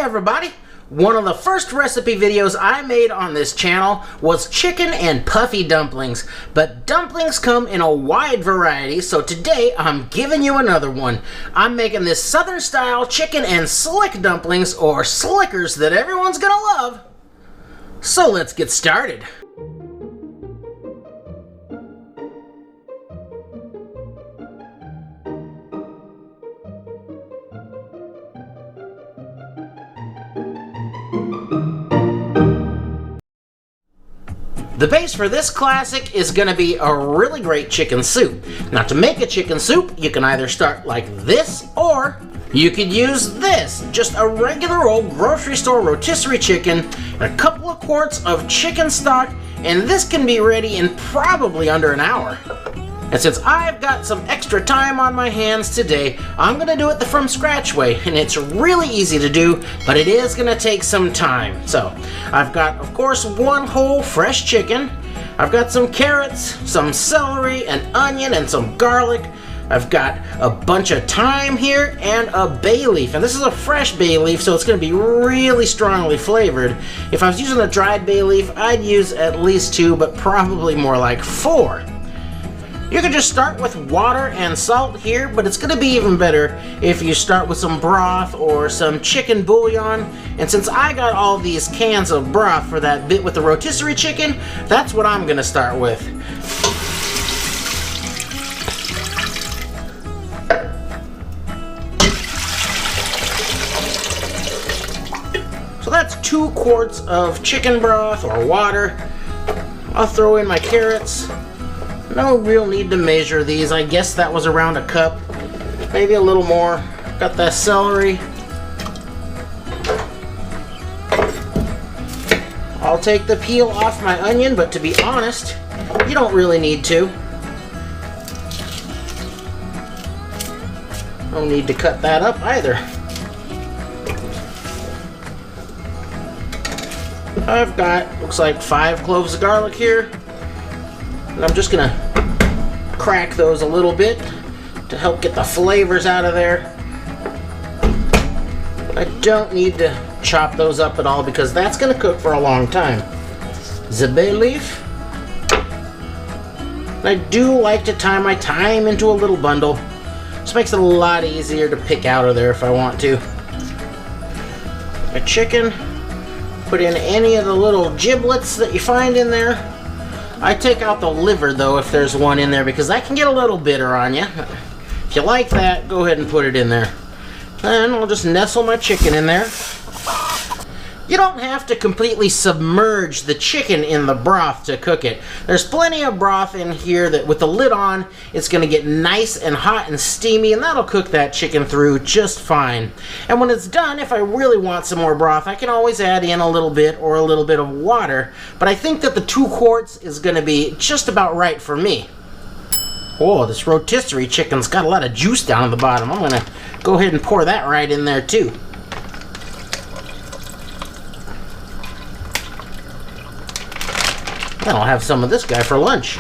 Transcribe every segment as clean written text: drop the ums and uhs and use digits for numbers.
everybody! One of the first recipe videos I made on this channel was chicken and puffy dumplings, but dumplings come in a wide variety, so today I'm giving you another one. I'm making this southern style chicken and slick dumplings, or slickers, that everyone's gonna love. So let's get started. The base for this classic is going to be a really great chicken soup. Now, to make a chicken soup, you can either start like this, or you could use this. Just a regular old grocery store rotisserie chicken, and a couple of quarts of chicken stock, and this can be ready in probably under an hour. And since I've got some extra time on my hands today, I'm going to do it the from scratch way, and it's really easy to do, but it is going to take some time. So, I've got, of course, one whole fresh chicken. I've got some carrots, some celery, an onion, and some garlic. I've got a bunch of thyme here and a bay leaf, and this is a fresh bay leaf, so it's going to be really strongly flavored. If I was using a dried bay leaf, I'd use at least 2, but probably more like 4. You can just start with water and salt here, but it's going to be even better if you start with some broth or some chicken bouillon. And since I got all these cans of broth for that bit with the rotisserie chicken, that's what I'm going to start with. So that's 2 quarts of chicken broth or water. I'll throw in my carrots. No real need to measure these. I guess that was around a cup, maybe a little more. Got that celery. I'll take the peel off my onion, but to be honest, you don't really need to. No need to cut that up either. I've got, looks like 5 cloves of garlic here. And I'm just gonna crack those a little bit to help get the flavors out of there. I don't need to chop those up at all because that's gonna cook for a long time. The bay leaf. I do like to tie my thyme into a little bundle. This makes it a lot easier to pick out of there if I want to. My chicken. Put in any of the little giblets that you find in there. I take out the liver though if there's one in there because that can get a little bitter on you. If you like that, go ahead and put it in there. Then I'll just nestle my chicken in there. You don't have to completely submerge the chicken in the broth to cook it. There's plenty of broth in here that with the lid on, it's going to get nice and hot and steamy, and that'll cook that chicken through just fine. And when it's done, if I really want some more broth, I can always add in a little bit or a little bit of water. But I think that the 2 quarts is going to be just about right for me. Oh, this rotisserie chicken's got a lot of juice down at the bottom. I'm going to go ahead and pour that right in there too. And I'll have some of this guy for lunch.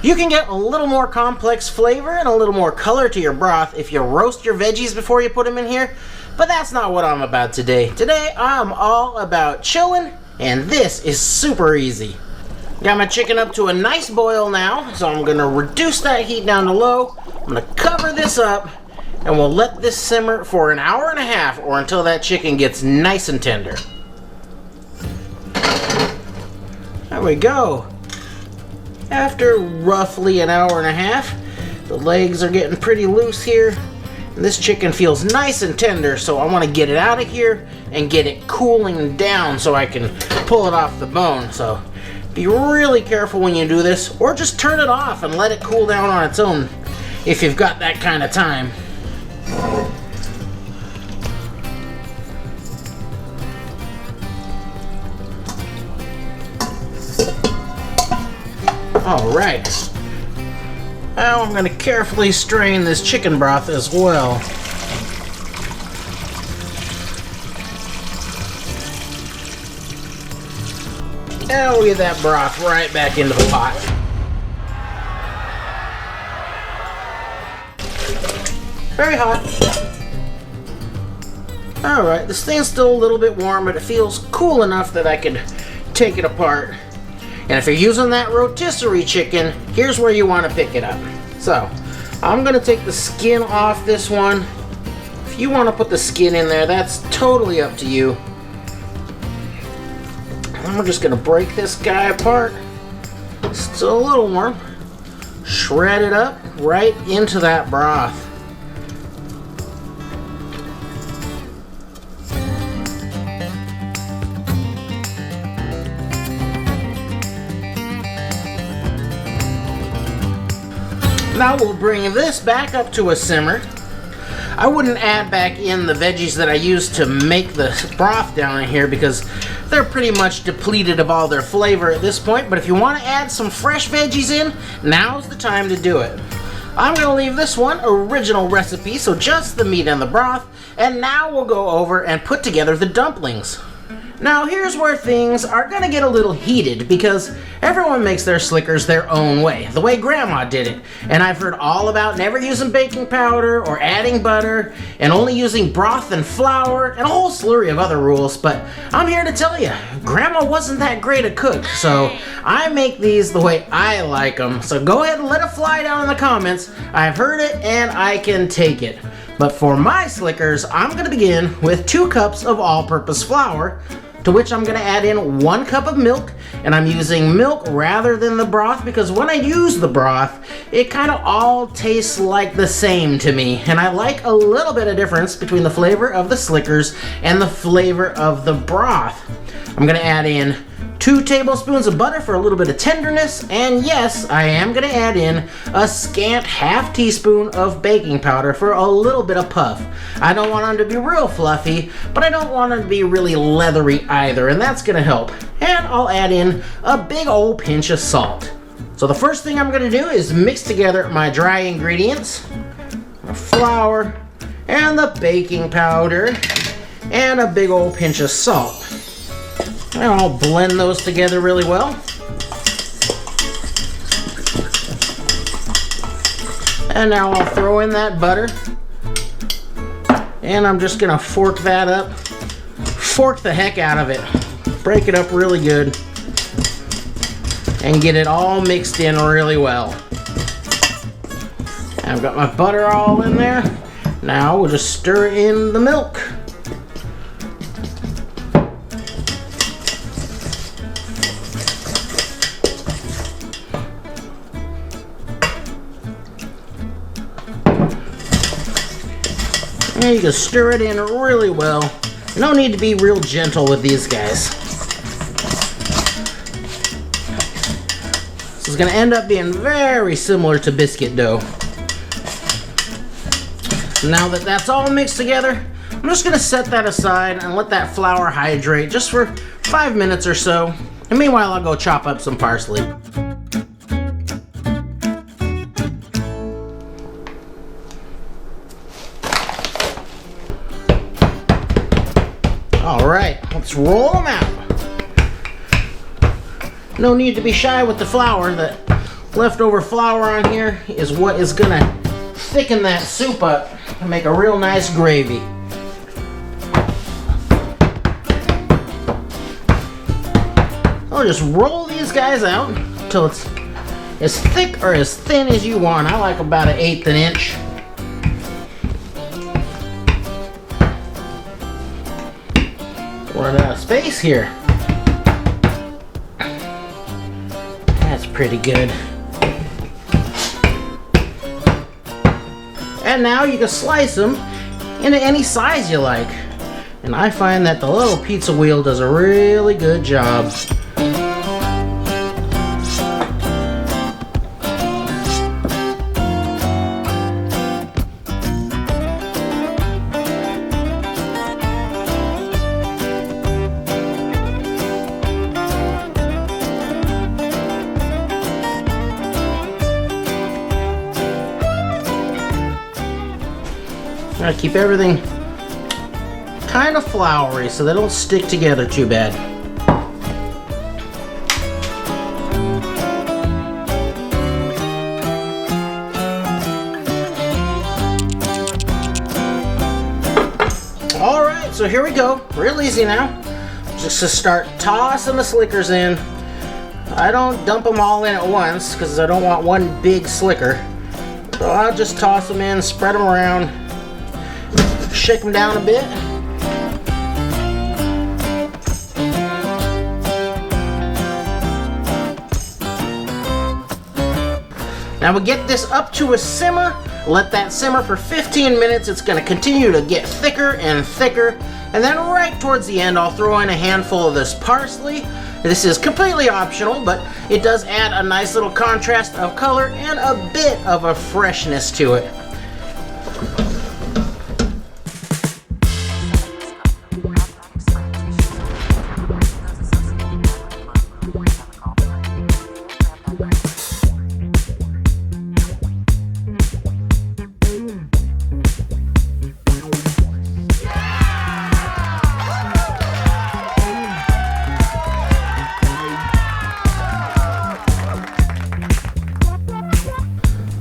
You can get a little more complex flavor and a little more color to your broth if you roast your veggies before you put them in here, but that's not what I'm about today. Today, I'm all about chilling, and this is super easy. Got my chicken up to a nice boil now, so I'm gonna reduce that heat down to low. I'm gonna cover this up, and we'll let this simmer for an hour and a half or until that chicken gets nice and tender. There we go. After roughly an hour and a half, the legs are getting pretty loose here. And this chicken feels nice and tender, so I want to get it out of here and get it cooling down so I can pull it off the bone. So be really careful when you do this, or just turn it off and let it cool down on its own if you've got that kind of time. Alright, now I'm going to carefully strain this chicken broth as well. Now we'll get that broth right back into the pot. Very hot. Alright, this thing's still a little bit warm, but it feels cool enough that I could take it apart. And if you're using that rotisserie chicken, here's where you want to pick it up. So, I'm going to take the skin off this one. If you want to put the skin in there, that's totally up to you. And we're just going to break this guy apart. Still a little warm. Shred it up right into that broth. Now we'll bring this back up to a simmer. I wouldn't add back in the veggies that I used to make the broth down in here because they're pretty much depleted of all their flavor at this point, but if you want to add some fresh veggies in, now's the time to do it. I'm going to leave this one original recipe, so just the meat and the broth, and now we'll go over and put together the dumplings. Now here's where things are going to get a little heated because everyone makes their slickers their own way, the way Grandma did it. And I've heard all about never using baking powder or adding butter and only using broth and flour and a whole slurry of other rules, but I'm here to tell you, Grandma wasn't that great a cook, so I make these the way I like them. So go ahead and let it fly down in the comments. I've heard it and I can take it. But for my slickers, I'm going to begin with 2 cups of all-purpose flour, to which I'm going to add in 1 cup of milk, and I'm using milk rather than the broth because when I use the broth, it kind of all tastes like the same to me, and I like a little bit of difference between the flavor of the slickers and the flavor of the broth. I'm going to add in 2 tablespoons of butter for a little bit of tenderness, and yes, I am going to add in a scant ½ teaspoon of baking powder for a little bit of puff. I don't want them to be real fluffy, but I don't want them to be really leathery either, and that's going to help. And I'll add in a big old pinch of salt. So the first thing I'm going to do is mix together my dry ingredients, my flour, and the baking powder, and a big old pinch of salt. And I'll blend those together really well. And now I'll throw in that butter. And I'm just gonna fork that up. Fork the heck out of it. Break it up really good. And get it all mixed in really well. I've got my butter all in there. Now we'll just stir in the milk. And you can stir it in really well. No need to be real gentle with these guys. This is going to end up being very similar to biscuit dough. Now that that's all mixed together, I'm just going to set that aside and let that flour hydrate just for 5 minutes or so. And meanwhile, I'll go chop up some parsley. Alright, let's roll them out. No need to be shy with the flour. The leftover flour on here is what is going to thicken that soup up and make a real nice gravy. I'll just roll these guys out until it's as thick or as thin as you want. I like about 1/8 an inch. Run out of space here. That's pretty good. And now you can slice them into any size you like. And I find that the little pizza wheel does a really good job. I keep everything kind of floury so they don't stick together too bad. All Alright, so here we go. Real easy now. Just to start tossing the slickers in. I don't dump them all in at once because I don't want one big slicker. So I'll just toss them in, spread them around, shake them down a bit. Now we get this up to a simmer. Let that simmer for 15 minutes. It's going to continue to get thicker and thicker. And then right towards the end, I'll throw in a handful of this parsley. This is completely optional, but it does add a nice little contrast of color and a bit of a freshness to it.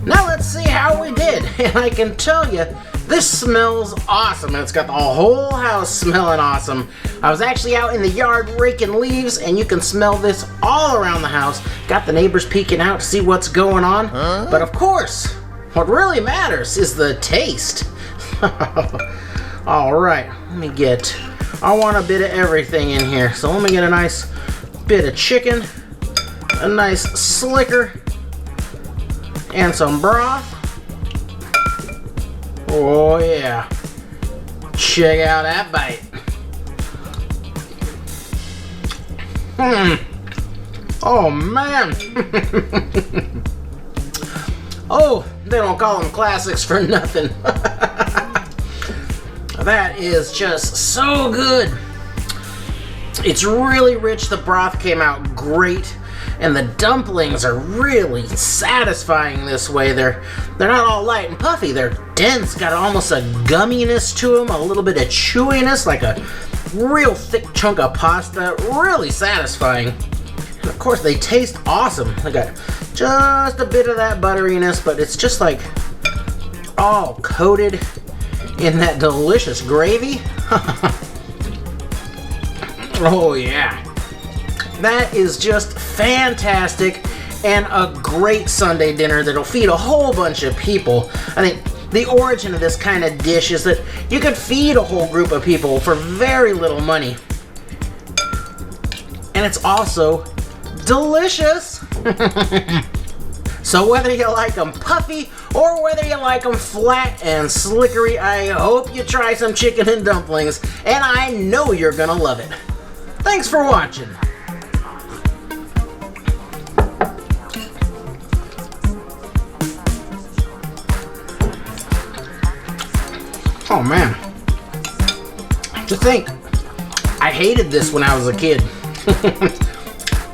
Now let's see how we did, and I can tell you, this smells awesome, and it's got the whole house smelling awesome. I was actually out in the yard raking leaves, and you can smell this all around the house. Got the neighbors peeking out to see what's going on, but of course, what really matters is the taste. Alright, I want a bit of everything in here, so let me get a nice bit of chicken, a nice slicker, and some broth. Oh yeah. Check out that bite. Oh man. Oh, they don't call them classics for nothing. That is just so good. It's really rich. The broth came out great. And the dumplings are really satisfying this way. They're not all light and puffy. They're dense, got almost a gumminess to them, a little bit of chewiness, like a real thick chunk of pasta. Really satisfying. And of course, they taste awesome. They got just a bit of that butteriness, but it's just like all coated in that delicious gravy. Oh yeah. That is just fantastic and a great Sunday dinner that'll feed a whole bunch of people. I think the origin of this kind of dish is that you could feed a whole group of people for very little money. And it's also delicious. So whether you like them puffy or whether you like them flat and slickery, I hope you try some chicken and dumplings, and I know you're gonna love it. Thanks for watching. Oh man, to think, I hated this when I was a kid.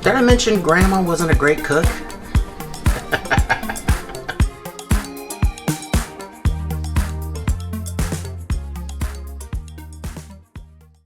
Did I mention Grandma wasn't a great cook?